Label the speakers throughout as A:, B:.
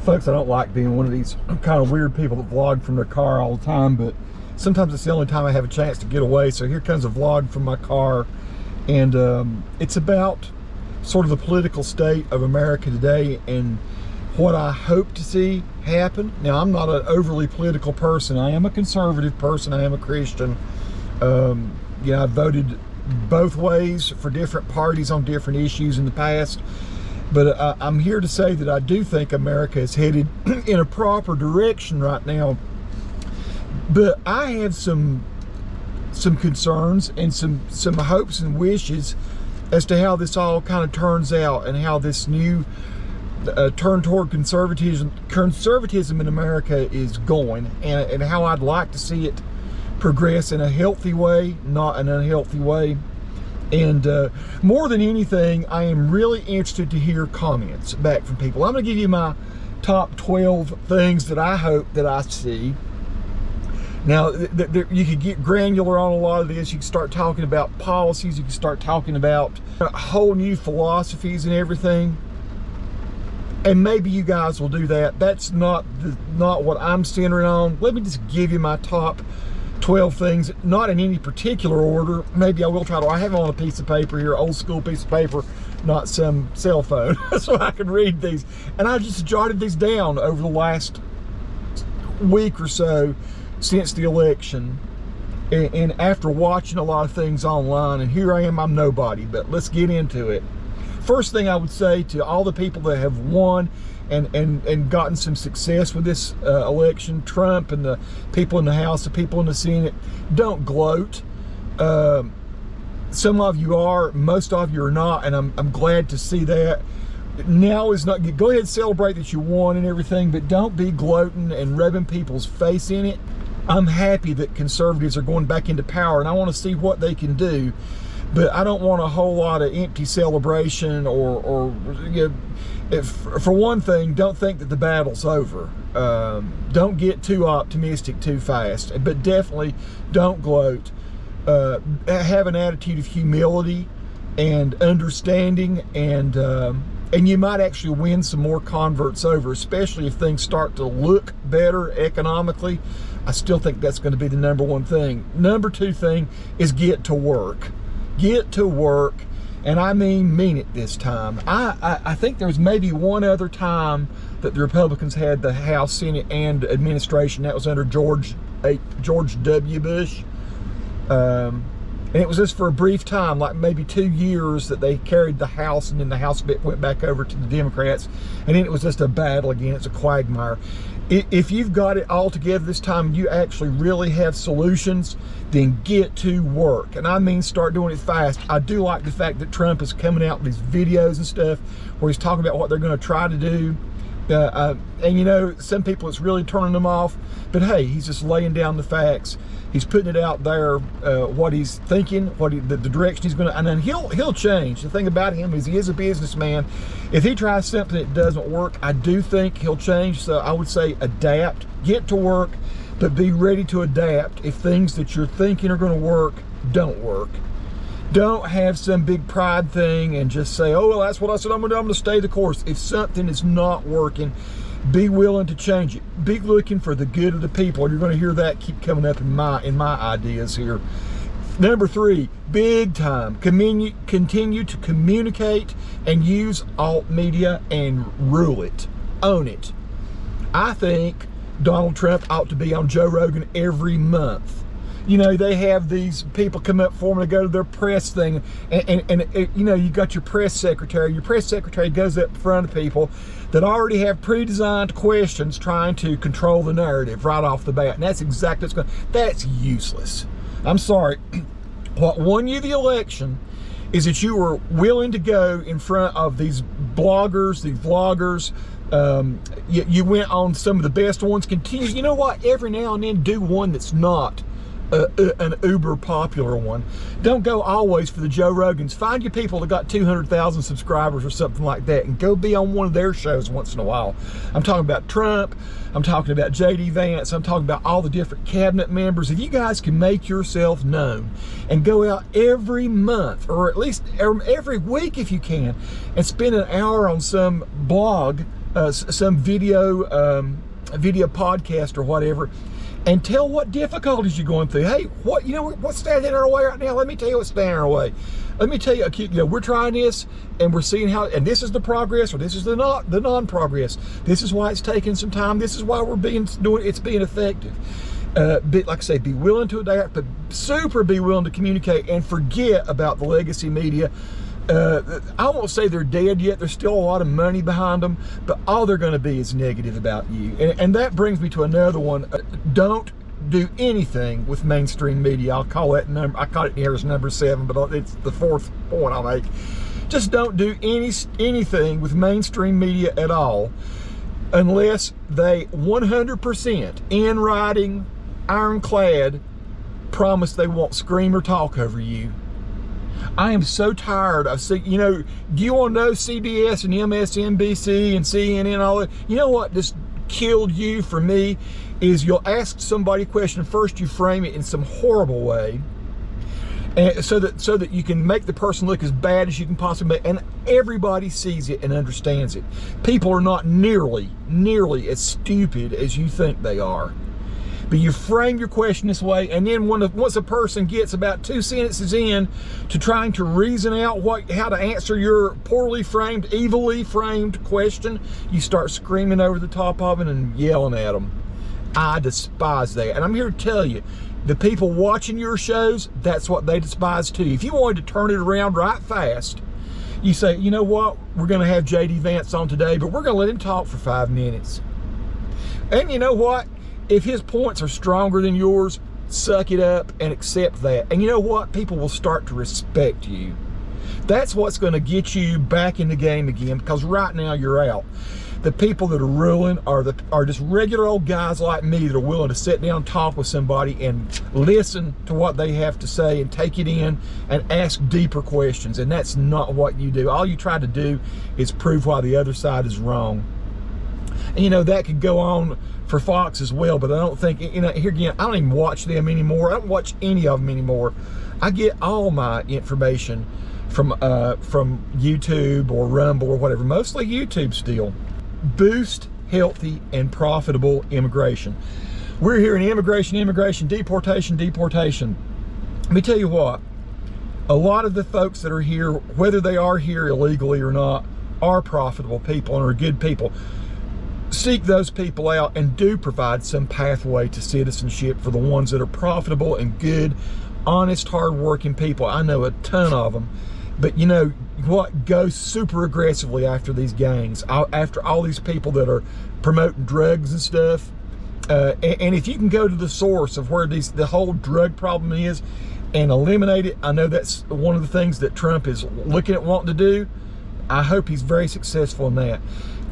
A: Folks, I don't like being one of these kind of weird people that vlog from their car all the time, but sometimes it's the only time I have a chance to get away. So here comes a vlog from my car, and it's about sort of the political state of America today and what I hope to see happen. Now, I'm not an overly political person. I am a conservative person. I am a Christian. Yeah, I voted both ways for different parties on different issues in the past. But I'm here to say that I do think America is headed in a proper direction right now. But I have some concerns and some hopes and wishes as to how this all kind of turns out, and how this new turn toward conservatism in America is going, and how I'd like to see it progress in a healthy way, not an unhealthy way. And more than anything, I am really interested to hear comments back from people. I'm going to give you my top 12 things that I hope that I see. Now, you could get granular on a lot of this. You can start talking about policies. You can start talking about whole new philosophies and everything. And maybe you guys will do that. That's not what I'm centering on. Let me just give you my top 12 things, not in any particular order. Maybe I will try to. I have it on a piece of paper here, old school piece of paper, not some cell phone, so I can read these. And I just jotted these down over the last week or so since the election, and after watching a lot of things online. And here I am, I'm nobody, but let's get into it. First thing I would say to all the people that have won and gotten some success with this election, Trump and the people in the House, the people in the Senate, don't gloat. Some of you are, most of you are not, and I'm glad to see that. Now is not, go ahead and celebrate that you won and everything, but don't be gloating and rubbing people's face in it. I'm happy that conservatives are going back into power, and I want to see what they can do. But I don't want a whole lot of empty celebration, or you know, for one thing, don't think that the battle's over. Don't get too optimistic too fast, but definitely don't gloat. Have an attitude of humility and understanding, and you might actually win some more converts over, especially if things start to look better economically. I still think that's going to be the number one thing. Number two thing is get to work. Get to work, and I mean it this time. I think there was maybe one other time that the Republicans had the House, Senate, and administration. That was under George W. Bush. And it was just for a brief time, like maybe 2 years, that they carried the House, and then the House bit went back over to the Democrats, and then it was just a battle again. It's a quagmire. If you've got it all together this time, you actually really have solutions, then get to work. And I mean start doing it fast. I do like the fact that Trump is coming out with these videos and stuff where he's talking about what they're going to try to do. And you know, some people, it's really turning them off, but hey, he's just laying down the facts. He's putting it out there, what he's thinking, the direction he's going to, and then he'll change. The thing about him is he is a businessman. If he tries something that doesn't work, I do think he'll change. So I would say adapt, get to work, but be ready to adapt if things that you're thinking are going to work don't work. Don't have some big pride thing and just say, oh, well, that's what I said I'm going to do. I'm going to stay the course. If something is not working, be willing to change it. Be looking for the good of the people. And you're going to hear that keep coming up in my ideas here. Number three, big time, continue to communicate and use alt media and rule it. Own it. I think Donald Trump ought to be on Joe Rogan every month. You know, they have these people come up for them to go to their press thing, and you know, you got your press secretary. Your press secretary goes up in front of people that already have pre-designed questions trying to control the narrative right off the bat. And that's exactly what's going. That's useless. I'm sorry. What won you the election is that you were willing to go in front of these bloggers, these vloggers. You went on some of the best ones. Continue. You know what? Every now and then, do one that's not an uber popular one. Don't go always for the Joe Rogans. Find your people that got 200,000 subscribers or something like that, and go be on one of their shows once in a while. I'm talking about Trump. I'm talking about J.D. Vance. I'm talking about all the different cabinet members. If you guys can make yourself known and go out every month, or at least every week if you can, and spend an hour on some blog some video video podcast or whatever, and tell what difficulties you're going through. Hey, what's standing in our way right now? Let me tell you what's standing in our way. Let me tell you, we're trying this, and we're seeing how, and this is the progress, or this is the non-progress. This is why it's taking some time. This is why it's being effective. Like I say, be willing to adapt, but be willing to communicate, and forget about the legacy media. I won't say they're dead yet. There's still a lot of money behind them, but all they're going to be is negative about you. And that brings me to another one. Don't do anything with mainstream media. I'll call it here as number 7, but it's the 4th point I'll make. Just don't do anything with mainstream media at all unless they 100% in writing, ironclad, promise they won't scream or talk over you. I am so tired of seeing, do you want to know CBS and MSNBC and CNN and all that? You know what just killed you for me is you'll ask somebody a question. First, you frame it in some horrible way, and so that you can make the person look as bad as you can possibly make, and everybody sees it and understands it. People are not nearly as stupid as you think they are. But you frame your question this way, and then once a person gets about 2 sentences in to trying to reason out how to answer your poorly framed, evilly framed question, you start screaming over the top of it and yelling at them. I despise that. And I'm here to tell you, the people watching your shows, that's what they despise too. If you wanted to turn it around right fast, you say, you know what, we're going to have J.D. Vance on today, but we're going to let him talk for 5 minutes. And you know what? If his points are stronger than yours, suck it up and accept that. And you know what? People will start to respect you. That's what's going to get you back in the game again, because right now you're out. The people that are ruling are just regular old guys like me that are willing to sit down and talk with somebody and listen to what they have to say and take it in and ask deeper questions. And that's not what you do. All you try to do is prove why the other side is wrong. And that could go on for Fox as well, but I don't think, here again, I don't even watch them anymore. I don't watch any of them anymore. I get all my information from YouTube or Rumble or whatever, mostly YouTube still. Boost healthy and profitable immigration. We're hearing immigration, deportation. Let me tell you what, a lot of the folks that are here, whether they are here illegally or not, are profitable people and are good people. Seek those people out and do provide some pathway to citizenship for the ones that are profitable and good, honest, hard-working people. I know a ton of them. But you know what? Go super aggressively after these gangs, after all these people that are promoting drugs and stuff. And if you can go to the source of where the whole drug problem is and eliminate it, I know that's one of the things that Trump is looking at wanting to do. I hope he's very successful in that.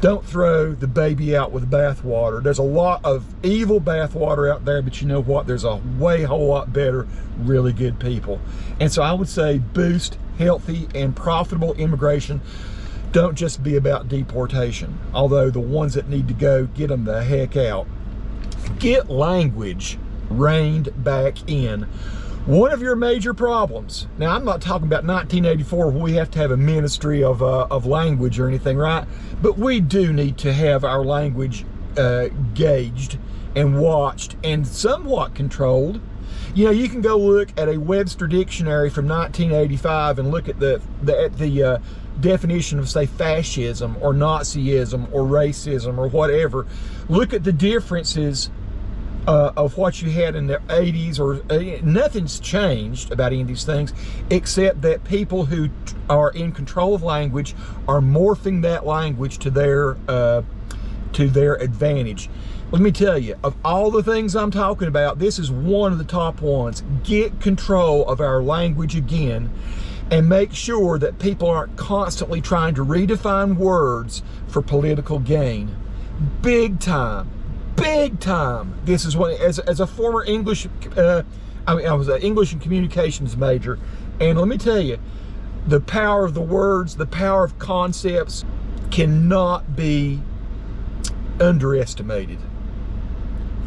A: Don't throw the baby out with the bathwater. There's a lot of evil bathwater out there, but you know what? There's a whole lot better, really good people. And so I would say boost healthy and profitable immigration. Don't just be about deportation. Although the ones that need to go, get them the heck out. Get language reined back in. One of your major problems, now I'm not talking about 1984 where we have to have a ministry of language or anything, right? But we do need to have our language gauged and watched and somewhat controlled. You know, you can go look at a Webster dictionary from 1985 and look at the definition of, say, fascism or Nazism or racism or whatever. Look at the differences of what you had in the 80s, or nothing's changed about any of these things, except that people who are in control of language are morphing that language to their advantage. Let me tell you, of all the things I'm talking about, this is one of the top ones. Get control of our language again, and make sure that people aren't constantly trying to redefine words for political gain. Big time. Big time. This is what, as a former English, I was an English and communications major, and let me tell you, the power of the words, the power of concepts cannot be underestimated,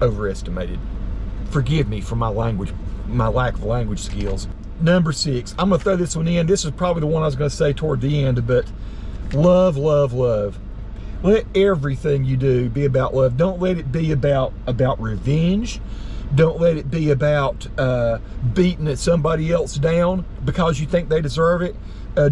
A: overestimated. Forgive me for my language, my lack of language skills. Number 6, I'm gonna throw this one in. This is probably the one I was gonna say toward the end, but love, love, love. Let everything you do be about love. Don't let it be about revenge. Don't let it be about beating somebody else down because you think they deserve it.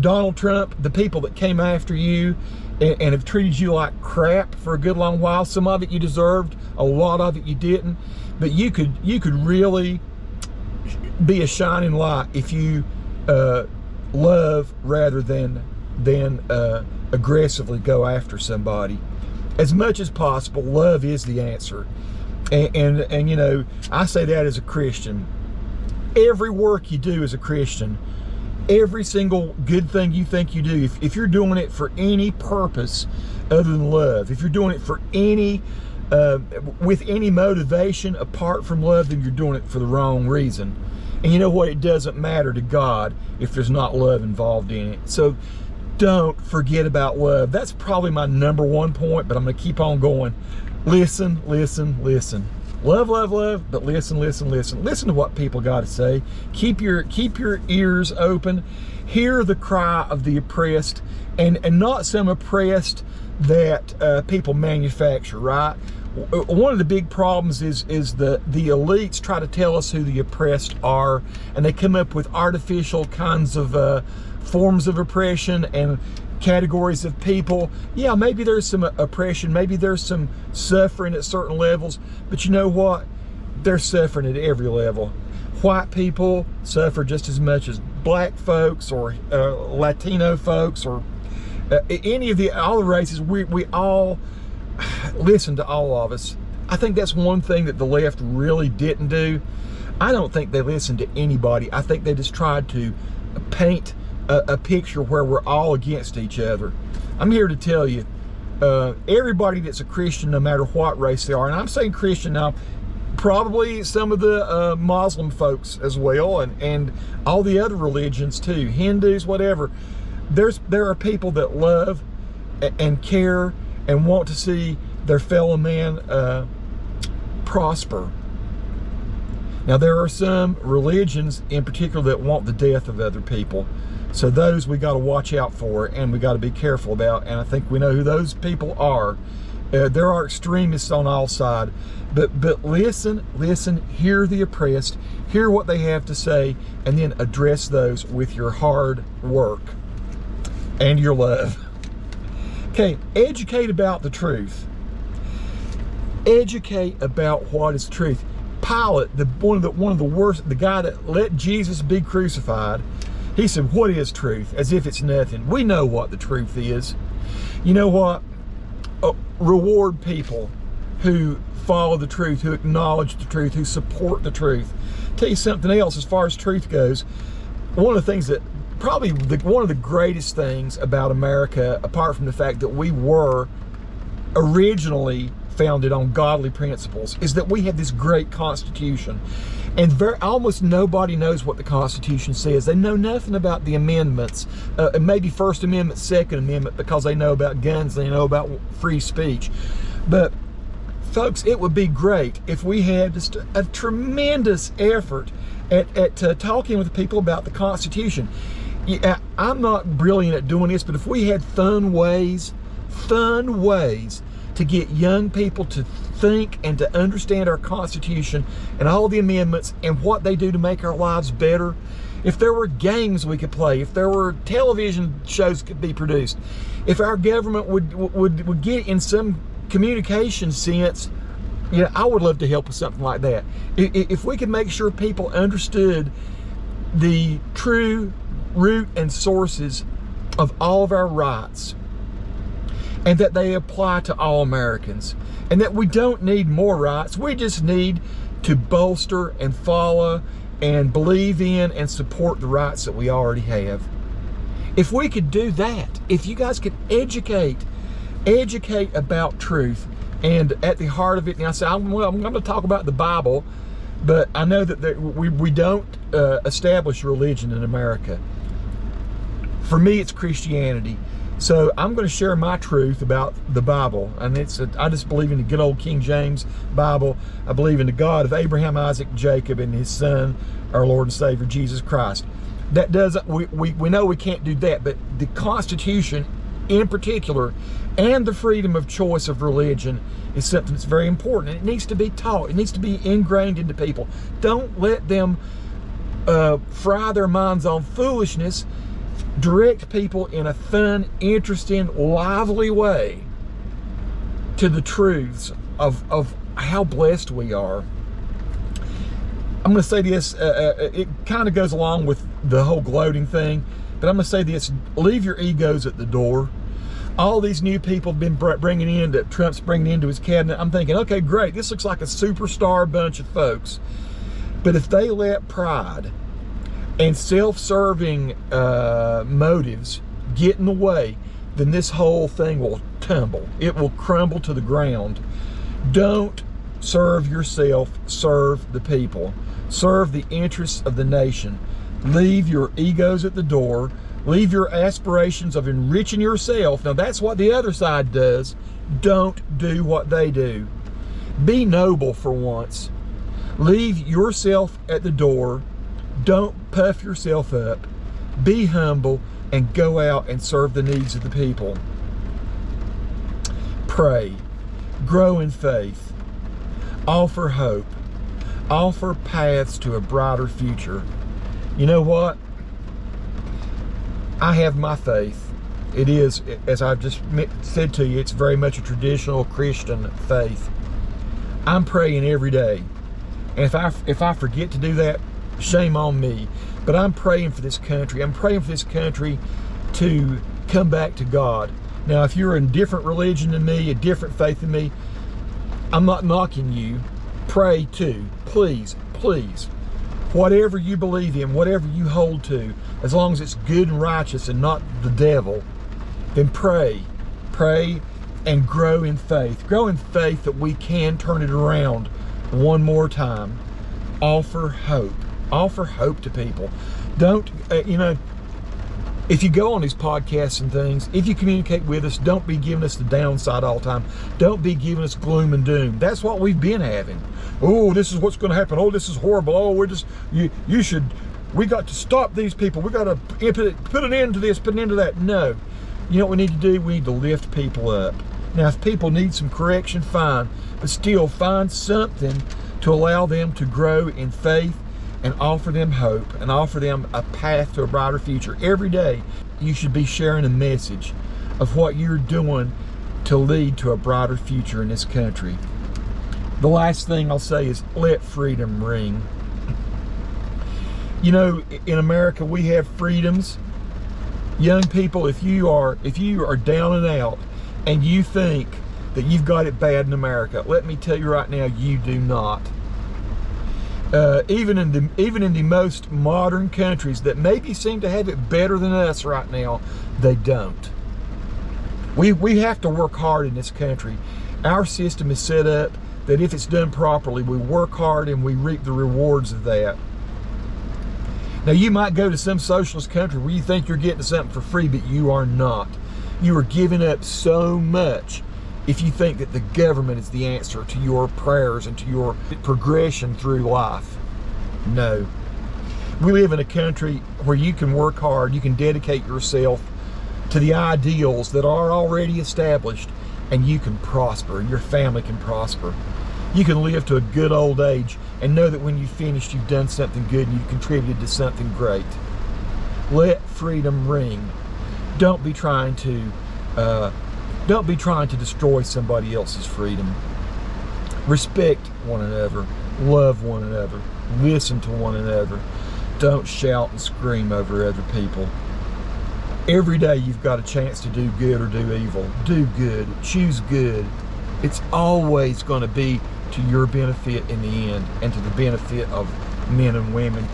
A: Donald Trump, the people that came after you and have treated you like crap for a good long while, some of it you deserved, a lot of it you didn't. But you could really be a shining light if you love rather than aggressively go after somebody. As much as possible, love is the answer. And you know, I say that as a Christian. Every work you do as a Christian, every single good thing you think you do, if you're doing it for any purpose other than love, if you're doing it for any with any motivation apart from love, then you're doing it for the wrong reason. And you know what? It doesn't matter to God if there's not love involved in it. So don't forget about love. That's probably my #1 point, but I'm going to keep on going. Listen, listen, listen. Love, love, love, but listen, listen, listen. Listen to what people got to say. Keep your ears open. Hear the cry of the oppressed, and not some oppressed that people manufacture, right? One of the big problems is the elites try to tell us who the oppressed are, and they come up with artificial kinds of forms of oppression and categories of people. Yeah, maybe there's some oppression, maybe there's some suffering at certain levels, but you know what? They're suffering at every level. White people suffer just as much as black folks or Latino folks or any of all the races. We all listen to all of us. I think that's one thing that the left really didn't do. I don't think they listened to anybody. I think they just tried to paint a picture where we're all against each other. I'm here to tell you, everybody that's a Christian, no matter what race they are, and I'm saying Christian now, probably some of the Muslim folks as well, and all the other religions too, Hindus, whatever. There are people that love and care and want to see their fellow man prosper. Now, there are some religions in particular that want the death of other people. So those we got to watch out for, and we got to be careful about. And I think we know who those people are. There are extremists on all sides. But listen, hear the oppressed, hear what they have to say, and then address those with your hard work and your love. Okay, educate about the truth. Educate about what is truth. Pilate, one of the worst, the guy that let Jesus be crucified, he said, "What is truth?" As if it's nothing. We know what the truth is. You know what? Reward people who follow the truth, who acknowledge the truth, who support the truth. Tell you something else as far as truth goes. One of the things that probably one of the greatest things about America, apart from the fact that we were originally founded on godly principles, is that we have this great Constitution. And almost nobody knows what the Constitution says. They know nothing about the amendments, maybe First Amendment, Second Amendment, because they know about guns, they know about free speech. But folks, it would be great if we had just a tremendous effort at talking with people about the Constitution. Yeah, I'm not brilliant at doing this, but if we had fun ways to get young people to think and to understand our Constitution and all the amendments and what they do to make our lives better, if there were games we could play, if there were television shows could be produced, if our government would get in some communication sense, you know, I would love to help with something like that. If we could make sure people understood the true root and sources of all of our rights, and that they apply to all Americans, and that we don't need more rights. We just need to bolster and follow and believe in and support the rights that we already have. If we could do that, if you guys could educate about truth, and at the heart of it, now I say, I'm going to talk about the Bible, but I know that we don't establish religion in America. For me, it's Christianity. So I'm going to share my truth about the Bible, and I just believe in the good old King James Bible. I believe in the God of Abraham, Isaac, Jacob, and his son, our Lord and Savior, Jesus Christ. That doesn't, we know we can't do that, but the Constitution in particular and the freedom of choice of religion is something that's very important, and it needs to be taught. It needs to be ingrained into people. Don't let them fry their minds on foolishness. Direct people in a fun, interesting, lively way to the truths of how blessed we are. I'm going to say this, it kind of goes along with the whole gloating thing, but I'm going to say this: leave your egos at the door. All these new people have been bringing in, that Trump's bringing into his cabinet. I'm thinking, okay, great, this looks like a superstar bunch of folks. But if they let pride and self-serving motives get in the way, then this whole thing will tumble. It will crumble to the ground. Don't serve yourself, serve the people. Serve the interests of the nation. Leave your egos at the door. Leave your aspirations of enriching yourself. Now that's what the other side does. Don't do what they do. Be noble for once. Leave yourself at the door. Don't puff yourself up. Be humble and go out and serve the needs of the people. Pray. Grow in faith. Offer hope. Offer paths to a brighter future. You know what? I have my faith. It is, as I've just said to you, it's very much a traditional Christian faith. I'm praying every day. And if I forget to do that, shame on me. But I'm praying for this country. I'm praying for this country to come back to God. Now, if you're in a different religion than me, a different faith than me, I'm not knocking you. Pray too. Please, please. Whatever you believe in, whatever you hold to, as long as it's good and righteous and not the devil, then pray. Pray and grow in faith. Grow in faith that we can turn it around one more time. Offer hope. Offer hope to people. Don't, if you go on these podcasts and things, if you communicate with us, don't be giving us the downside all the time. Don't be giving us gloom and doom. That's what we've been having. Oh, this is what's going to happen. Oh, this is horrible. Oh, we got to stop these people. We got to put an end to this, put an end to that. No. You know what we need to do? We need to lift people up. Now, if people need some correction, fine. But still, find something to allow them to grow in faith and offer them hope and offer them a path to a brighter future. Every day, you should be sharing a message of what you're doing to lead to a brighter future in this country. The last thing I'll say is let freedom ring. You know, in America, we have freedoms. Young people, if you are down and out and you think that you've got it bad in America, let me tell you right now, you do not. Even in the most modern countries that maybe seem to have it better than us right now, they don't. We have to work hard in this country. Our system is set up that if it's done properly, we work hard and we reap the rewards of that. Now, you might go to some socialist country where you think you're getting something for free, but you are not. You are giving up so much if you think that the government is the answer to your prayers and to your progression through life. No. We live in a country where you can work hard, you can dedicate yourself to the ideals that are already established, and you can prosper, and your family can prosper. You can live to a good old age and know that when you finished, you've done something good and you've contributed to something great. Let freedom ring. Don't be trying to destroy somebody else's freedom. Respect one another. Love one another. Listen to one another. Don't shout and scream over other people. Every day you've got a chance to do good or do evil. Do good. Choose good. It's always going to be to your benefit in the end and to the benefit of men and women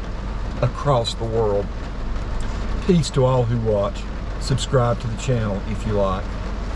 A: across the world. Peace to all who watch. Subscribe to the channel if you like.